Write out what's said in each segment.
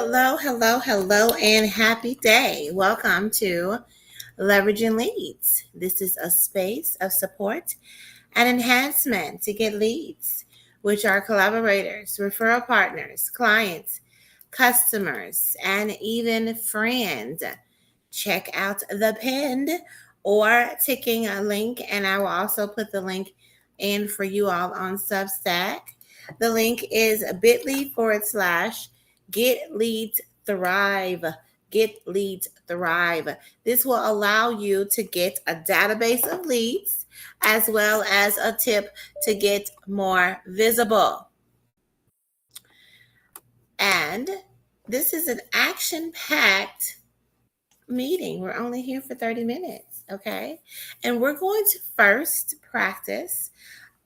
Hello, hello, hello, and happy day. Welcome to Leveraging Leads. This is a space of support and enhancement to get leads, which are collaborators, referral partners, clients, customers, and even friends. Check out the pinned or ticking a link, and I will also put the link in for you all on Substack. The link is bit.ly/Get Leads Thrive. Get Leads Thrive. This will allow you to get a database of leads as well as a tip to get more visible. And this is an action-packed meeting. We're only here for 30 minutes, okay? And we're going to first practice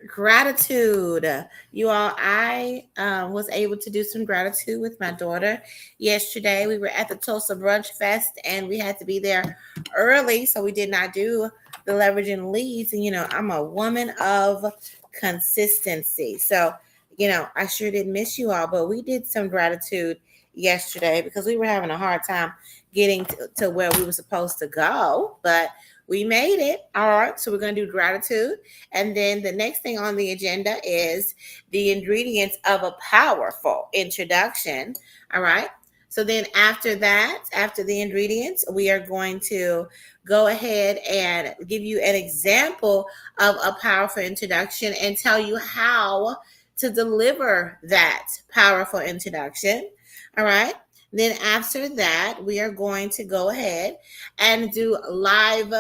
gratitude. You all, I was able to do some gratitude with my daughter yesterday. We were at the Tulsa Brunch Fest and we had to be there early, so we did not do the leveraging leads. And I'm a woman of consistency, so I sure did miss you all, but we did some gratitude yesterday because we were having a hard time getting to where we were supposed to go, but we made it. All right, so we're going to do gratitude. And then the next thing on the agenda is the ingredients of a powerful introduction. All right. So then after that, after the ingredients, we are going to go ahead and give you an example of a powerful introduction and tell you how to deliver that powerful introduction. All right. Then after that, we are going to go ahead and do live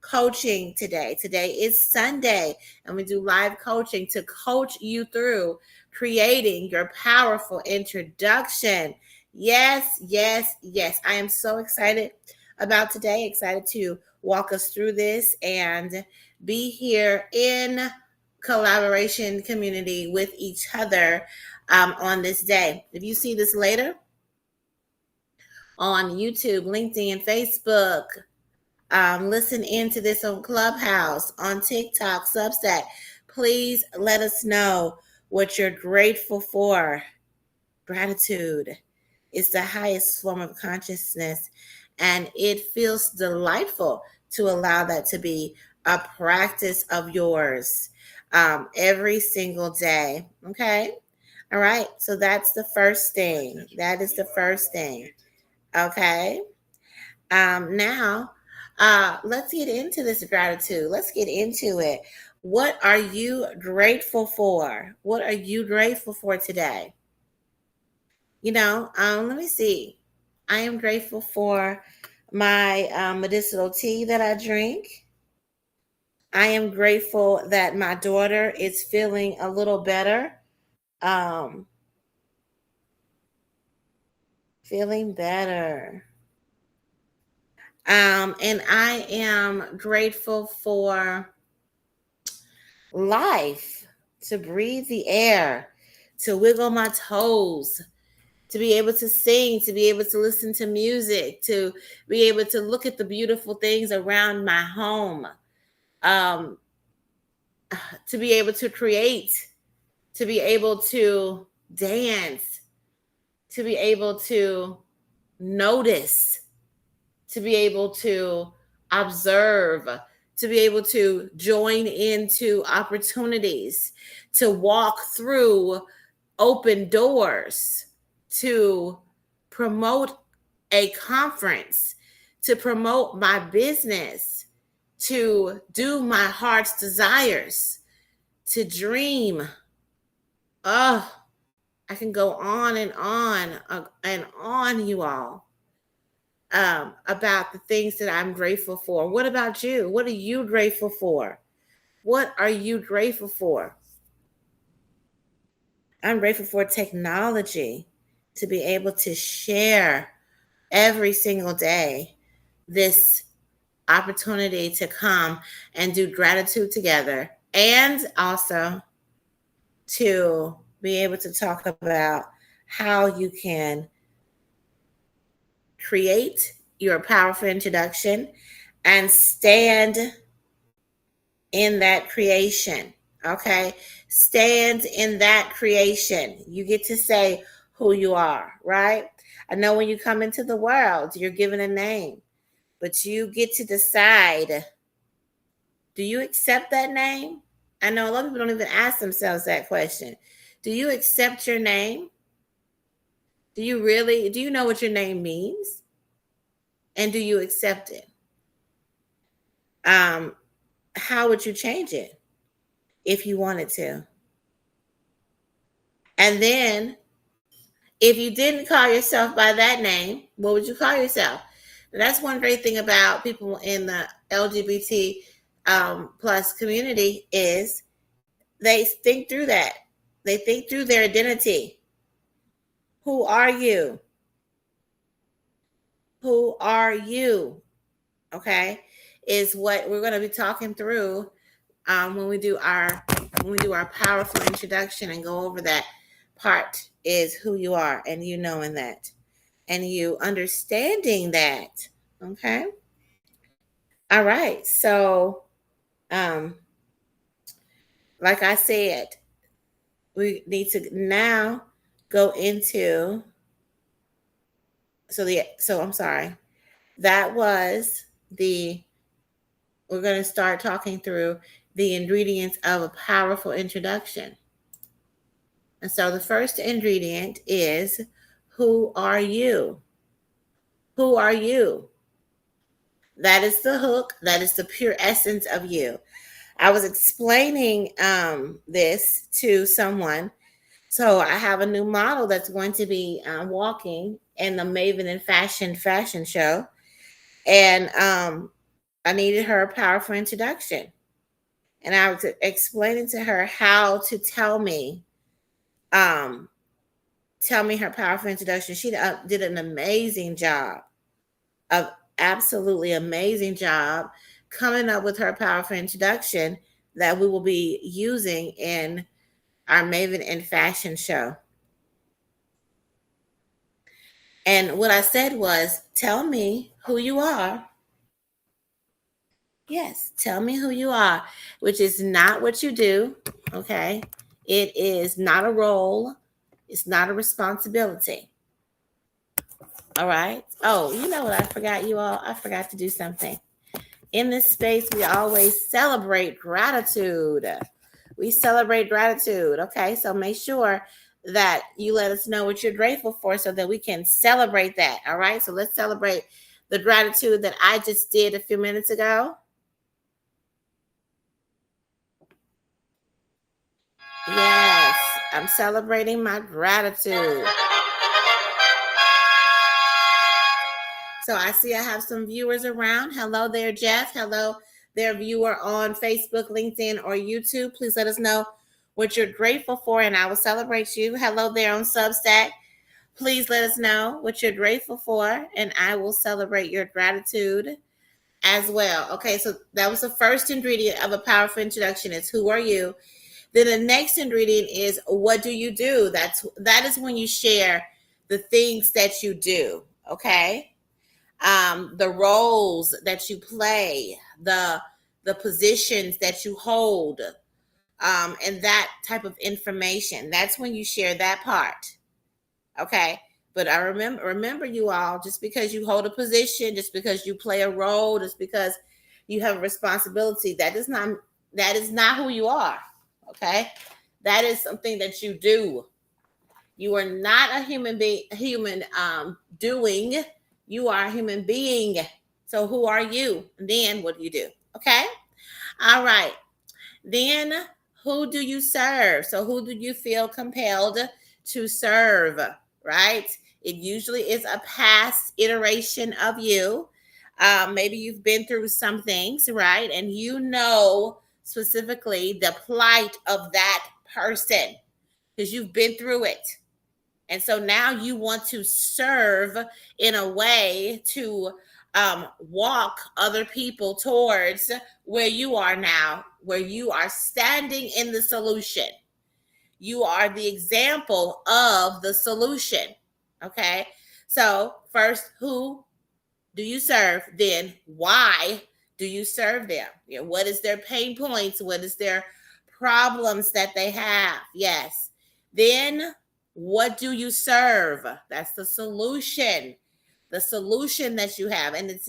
coaching today. Today is Sunday, and we do live coaching to coach you through creating your powerful introduction. Yes, yes, yes. I am so excited about today, excited to walk us through this and be here in collaboration community with each other on this day. If you see this later on YouTube, LinkedIn, Facebook, listen into this on Clubhouse, on TikTok, Substack, please let us know what you're grateful for. Gratitude is the highest form of consciousness, and it feels delightful to allow that to be a practice of yours every single day. Okay. All right. So that's the first thing. That is the first thing. Okay. Now, let's get into this gratitude. Let's get into it. What are you grateful for? What are you grateful for today? Let me see. I am grateful for my medicinal tea that I drink. I am grateful that my daughter is feeling a little better. Feeling better. And I am grateful for life, to breathe the air, to wiggle my toes, to be able to sing, to be able to listen to music, to be able to look at the beautiful things around my home, to be able to create, to be able to dance, to be able to notice, to be able to observe, to be able to join into opportunities, to walk through open doors, to promote a conference, to promote my business, to do my heart's desires, to dream. Oh, I can go on and on, you all. About the things that I'm grateful for. What about you? What are you grateful for? What are you grateful for? I'm grateful for technology, to be able to share every single day this opportunity to come and do gratitude together, and also to be able to talk about how you can create your powerful introduction and stand in that creation. Okay. Stand in that creation. You get to say who you are, right? I know when you come into the world, you're given a name, but you get to decide, do you accept that name? I know a lot of people don't even ask themselves that question. Do you accept your name? Do you know what your name means? And do you accept it? Um, how would you change it if you wanted to? And then if you didn't call yourself by that name, what would you call yourself? And that's one great thing about people in the LGBT plus community is they think through that. They think through their identity. Who are you? Who are you? Okay, is what we're going to be talking through when we do our powerful introduction and go over that part is who you are and you knowing that and you understanding that. Okay. All right. So, um, like I said, we need to now go into. So I'm sorry. That was the. We're going to start talking through the ingredients of a powerful introduction. And so the first ingredient is who are you? Who are you? That is the hook. That is the pure essence of you. I was explaining this to someone. So I have a new model that's going to be walking in the Maven and Fashion show. And I needed her a powerful introduction. And I was explaining to her how to tell me her powerful introduction. She did an amazing job, of absolutely amazing job coming up with her powerful introduction that we will be using in our Maven and Fashion show. And what I said was, tell me who you are. Yes, tell me who you are, which is not what you do. Okay. It is not a role. It's not a responsibility. All right. Oh, you know what? I forgot you all. I forgot to do something. In this space, we always celebrate gratitude. We celebrate gratitude. Okay. So make sure that you let us know what you're grateful for so that we can celebrate that. All right. So let's celebrate the gratitude that I just did a few minutes ago. Yes. I'm celebrating my gratitude. So I see I have some viewers around. Hello there, Jeff. Hello there, viewer on Facebook, LinkedIn, or YouTube. Please let us know what you're grateful for, and I will celebrate you. Hello there on Substack. Please let us know what you're grateful for, and I will celebrate your gratitude as well. Okay, so that was the first ingredient of a powerful introduction is who are you? Then the next ingredient is what do you do? That is when you share the things that you do, okay? The roles that you play, the positions that you hold, and that type of information. That's when you share that part. Okay. But I remember you all, just because you hold a position, just because you play a role, just because you have a responsibility, that is not who you are. Okay. That is something that you do. You are not a human being, doing. You are a human being. So who are you? And then what do you do? Okay. All right. Then who do you serve? So who do you feel compelled to serve? Right. It usually is a past iteration of you. Maybe you've been through some things, right? And you know specifically the plight of that person because you've been through it. And so now you want to serve in a way to walk other people towards where you are now, where you are standing in the solution. You are the example of the solution. Okay. So first, who do you serve? Then why do you serve them? What is their pain points? What is their problems that they have? Yes. Then What do you serve? That's the solution. The solution that you have. And it's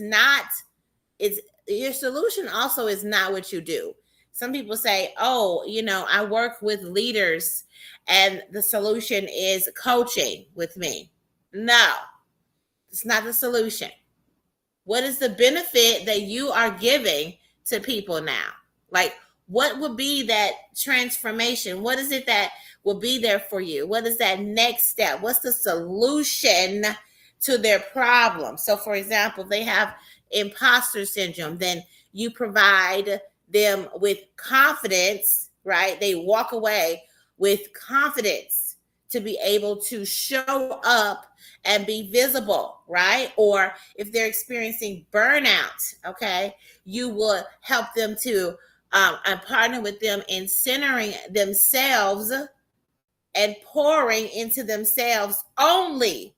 your solution also is not what you do. Some people say, oh, I work with leaders and the solution is coaching with me. No, it's not the solution. What is the benefit that you are giving to people now? Like, what would be that transformation? What is it that will be there for you? What is that next step? What's the solution to their problem? So, for example, they have imposter syndrome, then you provide them with confidence, right? They walk away with confidence to be able to show up and be visible, right? Or if they're experiencing burnout, okay, you will help them to and partner with them in centering themselves and pouring into themselves only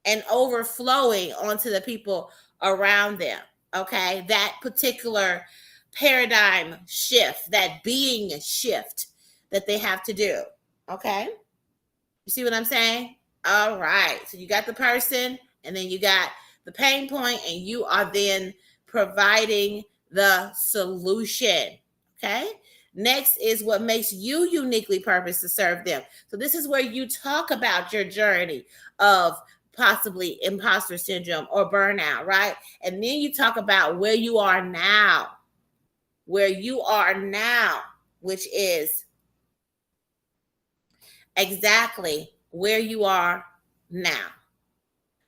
and overflowing onto the people around them. Okay, that particular paradigm shift, that being shift that they have to do. Okay, you see what I'm saying? All right, so you got the person, and then you got the pain point, and you are then providing the solution. Okay, next is what makes you uniquely purposed to serve them. So this is where you talk about your journey of possibly imposter syndrome or burnout, right? And then you talk about where you are now, which is exactly where you are now,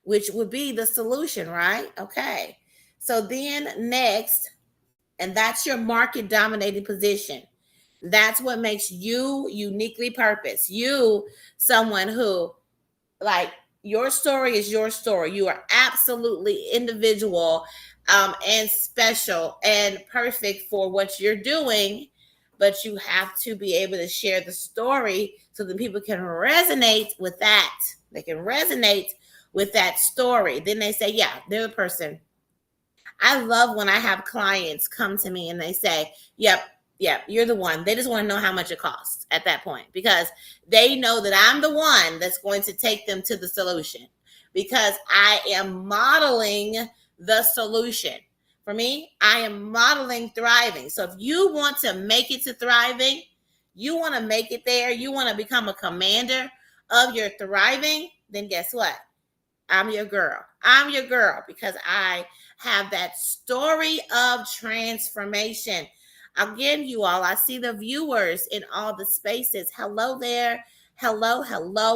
which would be the solution, right? Okay. So then next, and that's your market dominating position. That's what makes you uniquely purposed. You, someone who, like, your story is your story. You are absolutely individual and special and perfect for what you're doing, but you have to be able to share the story so that people can resonate with that. They can resonate with that story. Then they say, yeah, they're the person. I love when I have clients come to me and they say, yep, you're the one. They just want to know how much it costs at that point, because they know that I'm the one that's going to take them to the solution, because I am modeling the solution. For me, I am modeling thriving. So if you want to make it to thriving, you want to make it there, you want to become a commander of your thriving, then guess what? I'm your girl. I'm your girl, because I have that story of transformation. Again, you all, I see the viewers in all the spaces. Hello there. Hello.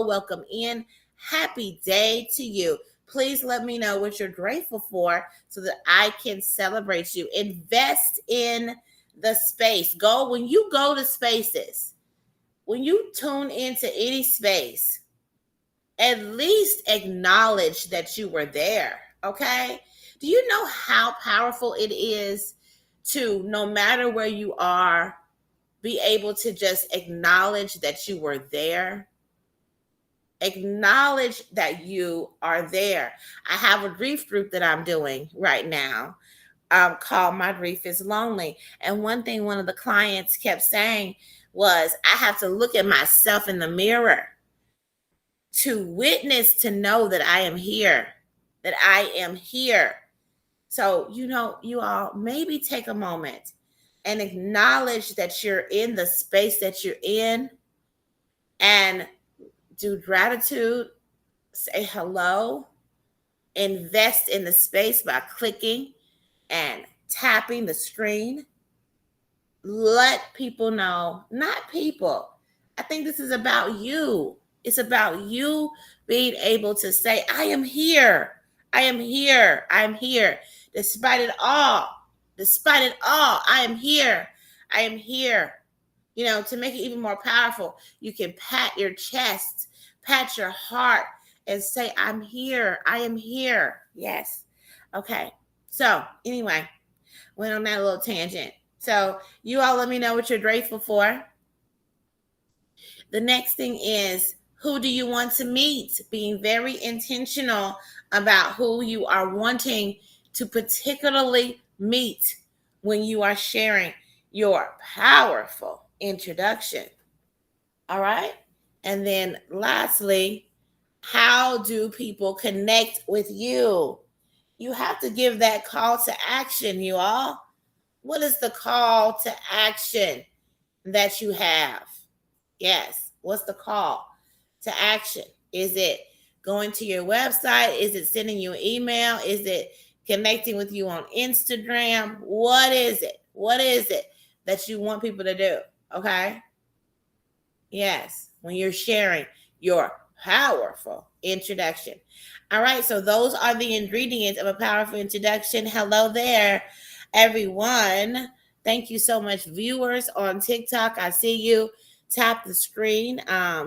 Welcome in. Happy day to you. Please let me know what you're grateful for so that I can celebrate you. Invest in the space. When you go to spaces, when you tune into any space, at least acknowledge that you were there. Okay. Do you know how powerful it is to, no matter where you are, be able to just acknowledge that you were there? Acknowledge that you are there. I have a grief group that I'm doing right now called My Grief is Lonely. And one thing one of the clients kept saying was, I have to look at myself in the mirror to witness, to know that I am here, that I am here. So, you all maybe take a moment and acknowledge that you're in the space that you're in, and do gratitude, say hello, invest in the space by clicking and tapping the screen. Let people know, not people. I think this is about you. It's about you being able to say, I am here. I am here. I am here. Despite it all, I am here. I am here. To make it even more powerful, you can pat your chest, pat your heart, and say, I'm here. I am here. Yes. Okay. So anyway, went on that little tangent. So you all let me know what you're grateful for. The next thing is, who do you want to meet? Being very intentional about who you are wanting to particularly meet when you are sharing your powerful introduction. All right? And then lastly, how do people connect with you? You have to give that call to action, you all. What is the call to action that you have? Yes. What's the call to action? Is it going to your website? Is it sending you an email? Is it connecting with you on Instagram? What is it? What is it that you want people to do? Okay. Yes. When you're sharing your powerful introduction. All right. So those are the ingredients of a powerful introduction. Hello there, everyone. Thank you so much, viewers on TikTok. I see you. Tap the screen.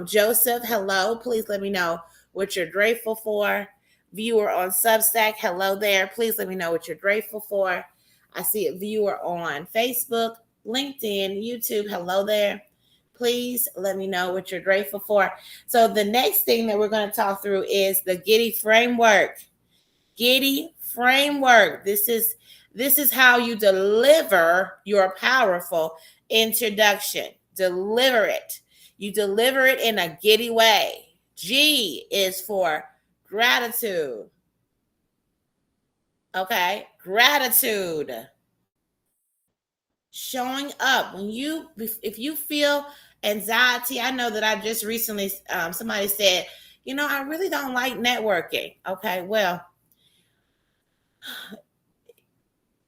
Joseph, hello. Please let me know what you're grateful for. Viewer on Substack, hello there. Please let me know what you're grateful for. I see a viewer on Facebook, LinkedIn, YouTube. Hello there. Please let me know what you're grateful for. So the next thing that we're going to talk through is the GIDDY Framework. GIDDY Framework. This is how you deliver your powerful introduction. Deliver it. You deliver it in a GIDDY way. G is for gratitude. Okay, gratitude. Showing up when if you feel anxiety. I know that I just recently somebody said, I really don't like networking. Okay, well,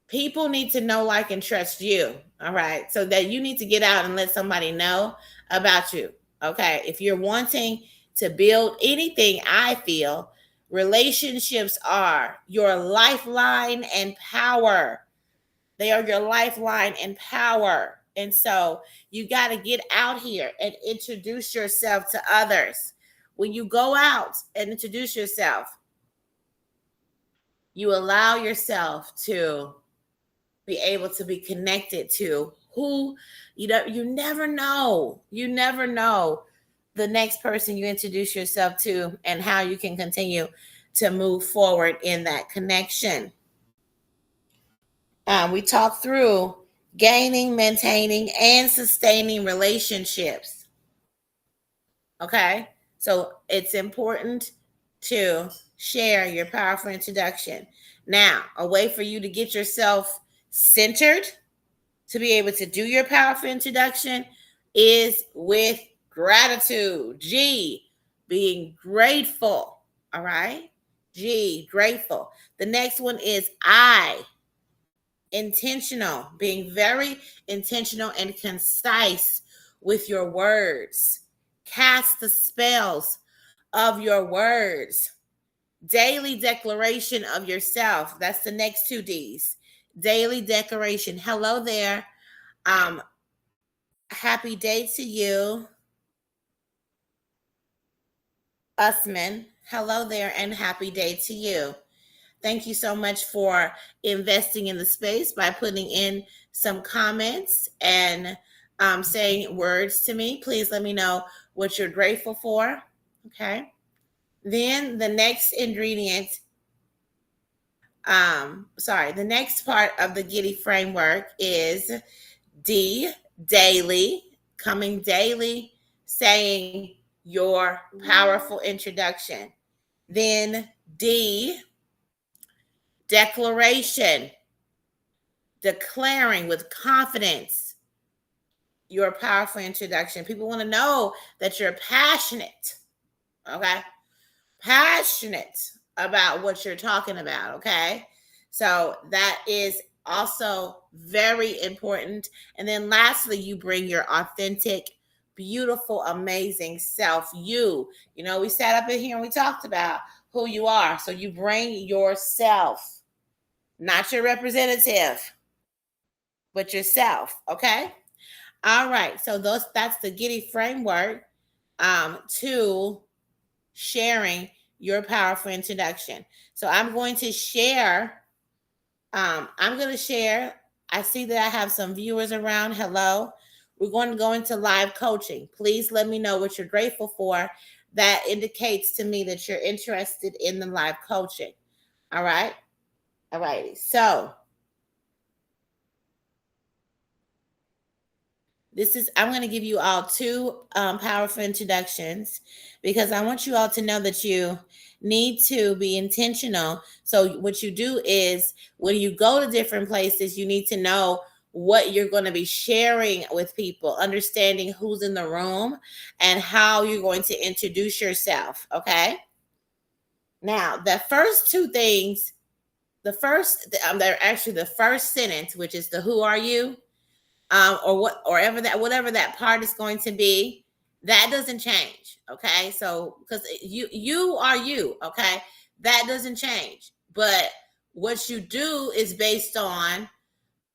people need to know, like, and trust you. All right, so that you need to get out and let somebody know about you. Okay, if you're wanting to build anything, I feel relationships are your lifeline and power. They are your lifeline and power. And so you got to get out here and introduce yourself to others. When you go out and introduce yourself, you allow yourself to be able to be connected to who, you never know. You never know the next person you introduce yourself to and how you can continue to move forward in that connection. We talked through gaining, maintaining, and sustaining relationships. Okay, so it's important to share your powerful introduction. Now, a way for you to get yourself centered to be able to do your powerful introduction is with gratitude. G, being grateful. All right, G, grateful. The next one is I, intentional, being very intentional and concise with your words. Cast the spells of your words. Daily declaration of yourself. That's the next two D's. Daily declaration. Hello there. Happy day to you, Usman. Hello there, and happy day to you. Thank you so much for investing in the space by putting in some comments and saying words to me. Please let me know what you're grateful for. Okay. Then the next ingredient, the next part of the GIDDY framework is D, daily, coming daily, saying your powerful introduction. Then D, declaration, declaring with confidence your powerful introduction. People want to know that you're passionate, okay? Passionate about what you're talking about, okay? So that is also very important. And then lastly, you bring your authentic, beautiful, amazing self. We sat up in here and we talked about who you are. So you bring yourself, not your representative, but yourself. Okay. All right. So that's the GIDDY framework to sharing your powerful introduction. So I'm going to share. I see that I have some viewers around. Hello. We're going to go into live coaching. Please let me know what you're grateful for. That indicates to me that you're interested in the live coaching. All right. All righty. So I'm going to give you all two powerful introductions because I want you all to know that you need to be intentional. So what you do is when you go to different places, you need to know what you're going to be sharing with people, understanding who's in the room and how you're going to introduce yourself. Okay. Now, the first two things, they're actually the first sentence, which is the who are you, or whatever that part is going to be, that doesn't change. Okay, so because you are you, okay, that doesn't change. But what you do is based on,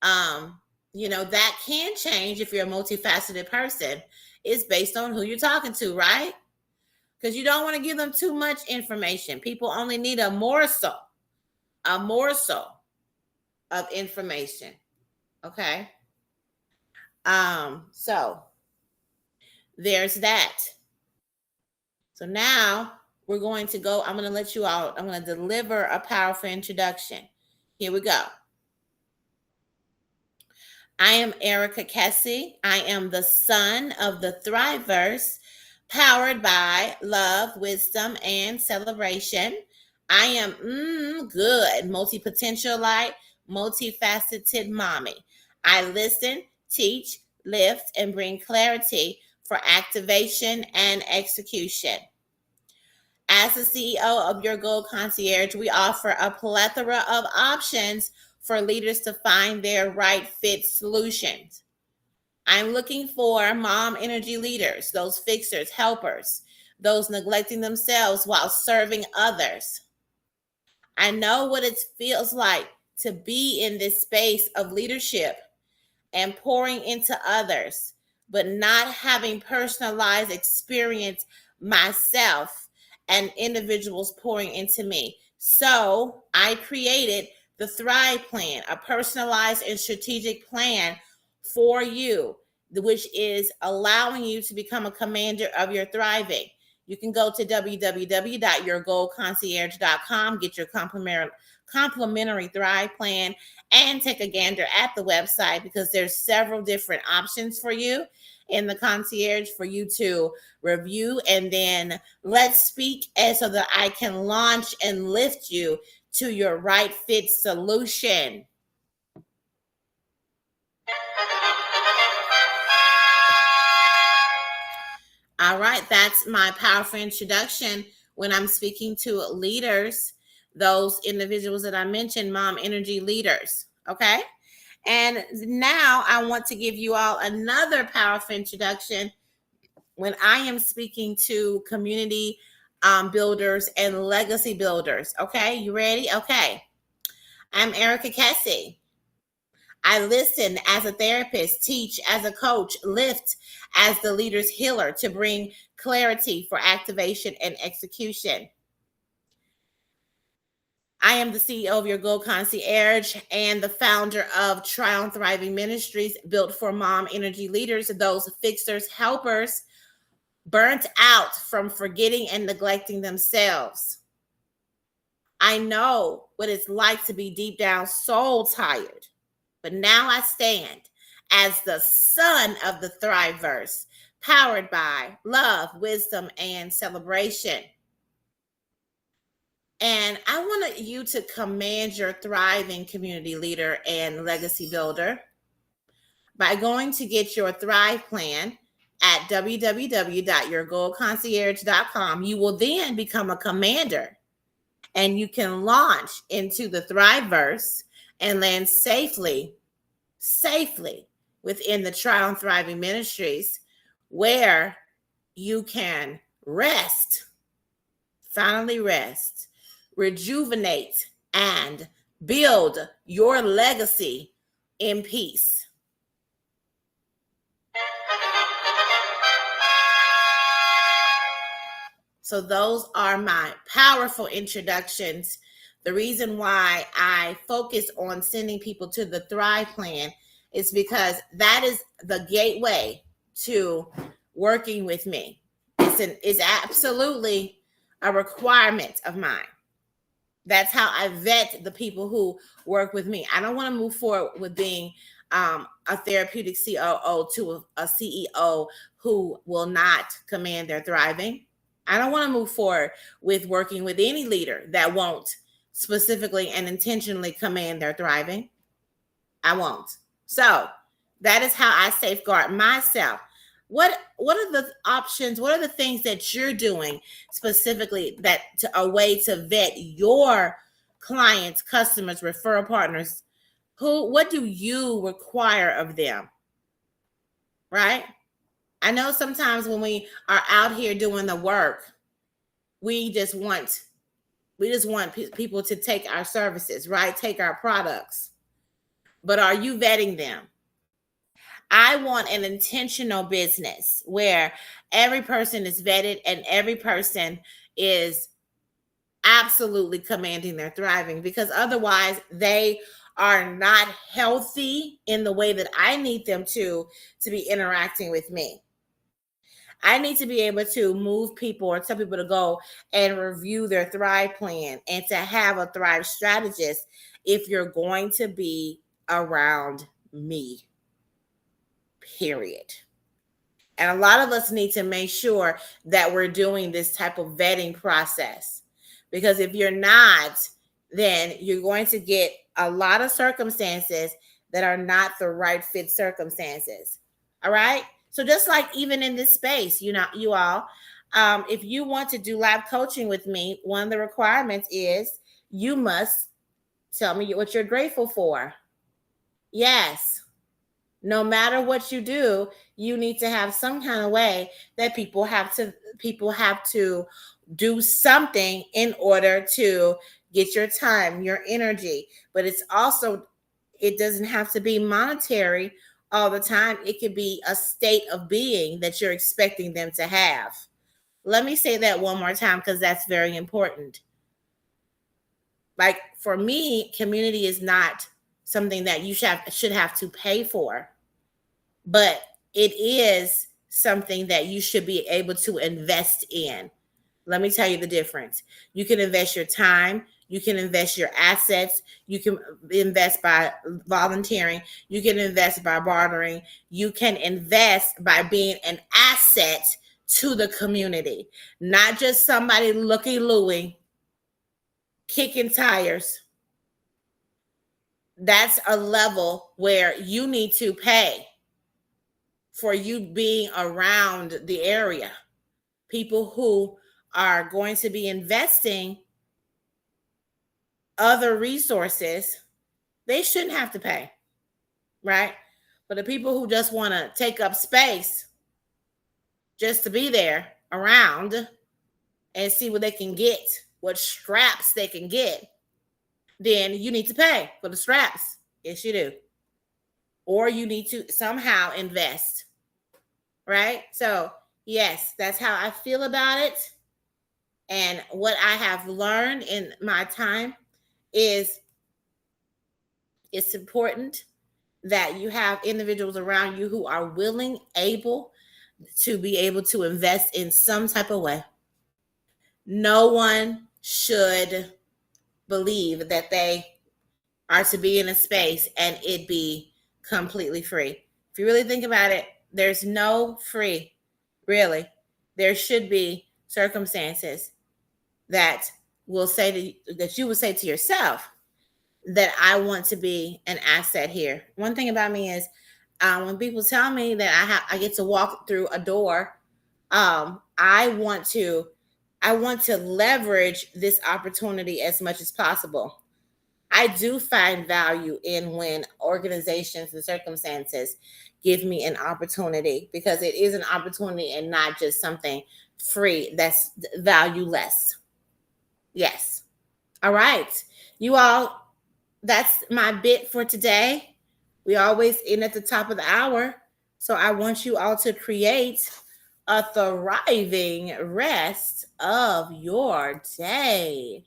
that can change if you're a multifaceted person. It's based on who you're talking to, right? Because you don't want to give them too much information. People only need a morsel of information. Okay. So there's that. So now we're going to go. I'm going to let you out. I'm going to deliver a powerful introduction. Here we go. I am Erica Kessie. I am the son of the ThriveVerse, powered by love, wisdom, and celebration. I am good, multi-potential light, multifaceted mommy. I listen, teach, lift, and bring clarity for activation and execution. As the CEO of Your Goal Concierge, we offer a plethora of options for leaders to find their right fit solutions. I'm looking for mom energy leaders, those fixers, helpers, those neglecting themselves while serving others. I know what it feels like to be in this space of leadership and pouring into others, but not having personalized experience myself and individuals pouring into me. So I created the Thrive Plan, a personalized and strategic plan for you, which is allowing you to become a commander of your thriving. You can go to www.yourgoalconcierge.com, get your complimentary Thrive Plan, and take a gander at the website because there's several different options for you in the concierge for you to review, and then let's speak so that I can launch and lift you to your right fit solution. All right, that's my powerful introduction when I'm speaking to leaders, those individuals that I mentioned, mom energy leaders. Okay. And now I want to give you all another powerful introduction when I am speaking to community builders and legacy builders. Okay, you ready? Okay. I'm Erica Kessie. I listen as a therapist, teach as a coach, lift as the leader's healer to bring clarity for activation and execution. I am the CEO of Your Goal Concierge and the founder of Triumph Thriving Ministries, built for mom energy leaders, those fixers, helpers, burnt out from forgetting and neglecting themselves. I know what it's like to be deep down soul tired, but now I stand as the son of the ThriveVerse, powered by love, wisdom, and celebration. And I want you to command your thriving community leader and legacy builder by going to get your Thrive Plan at www.yourgoalconcierge.com. You will then become a commander and you can launch into the ThriveVerse and land safely within the Triumph Thriving Ministries, where you can rest, finally rest, rejuvenate, and build your legacy in peace. So those are my powerful introductions. The reason why I focus on sending people to the Thrive Plan is because that is the gateway to working with me. It's absolutely a requirement of mine. That's how I vet the people who work with me. I don't want to move forward with being a therapeutic COO to a CEO who will not command their thriving. I don't want to move forward with working with any leader that won't specifically and intentionally command their thriving. I won't. So that is how I safeguard myself. What are the options? What are the things that you're doing specifically that to a way to vet your clients, customers, referral partners? What do you require of them? Right? I know sometimes when we are out here doing the work, we just want people to take our services, right? Take our products. But are you vetting them? I want an intentional business where every person is vetted and every person is absolutely commanding their thriving, because otherwise they are not healthy in the way that I need them to be interacting with me. I need to be able to move people or tell people to go and review their Thrive plan and to have a Thrive strategist if you're going to be around me, period. And a lot of us need to make sure that we're doing this type of vetting process, because if you're not, then you're going to get a lot of circumstances that are not the right fit circumstances. All right. So just like even in this space, you all, if you want to do live coaching with me, one of the requirements is you must tell me what you're grateful for. Yes. No matter what you do, you need to have some kind of way that people have to do something in order to get your time, your energy. But it doesn't have to be monetary all the time. It could be a state of being that you're expecting them to have. Let me say that one more time, because that's very important. Like for me, community is not something that you should have to pay for, but it is something that you should be able to invest in. Let me tell you the difference. You can invest your time. You can invest your assets. You can invest by volunteering. You can invest by bartering. You can invest by being an asset to the community, not just somebody looky-looey, kicking tires. That's a level where you need to pay for you being around the area. People who are going to be investing other resources, they shouldn't have to pay, right? But the people who just want to take up space just to be there around and see what they can get, what scraps they can get, then you need to pay for the scraps. Yes, you do. Or you need to somehow invest, right? So, yes, that's how I feel about it. And what I have learned in my time is it's important that you have individuals around you who are willing, able to be able to invest in some type of way. No one should believe that they are to be in a space and it be completely free. If you really think about it, there's no free, really. There should be circumstances that that you would say to yourself that I want to be an asset here. One thing about me is when people tell me that I get to walk through a door, I want to leverage this opportunity as much as possible. I do find value in when organizations and circumstances give me an opportunity, because it is an opportunity and not just something free that's valueless. Yes. All right. You all, that's my bit for today. We always end at the top of the hour. So I want you all to create a thriving rest of your day.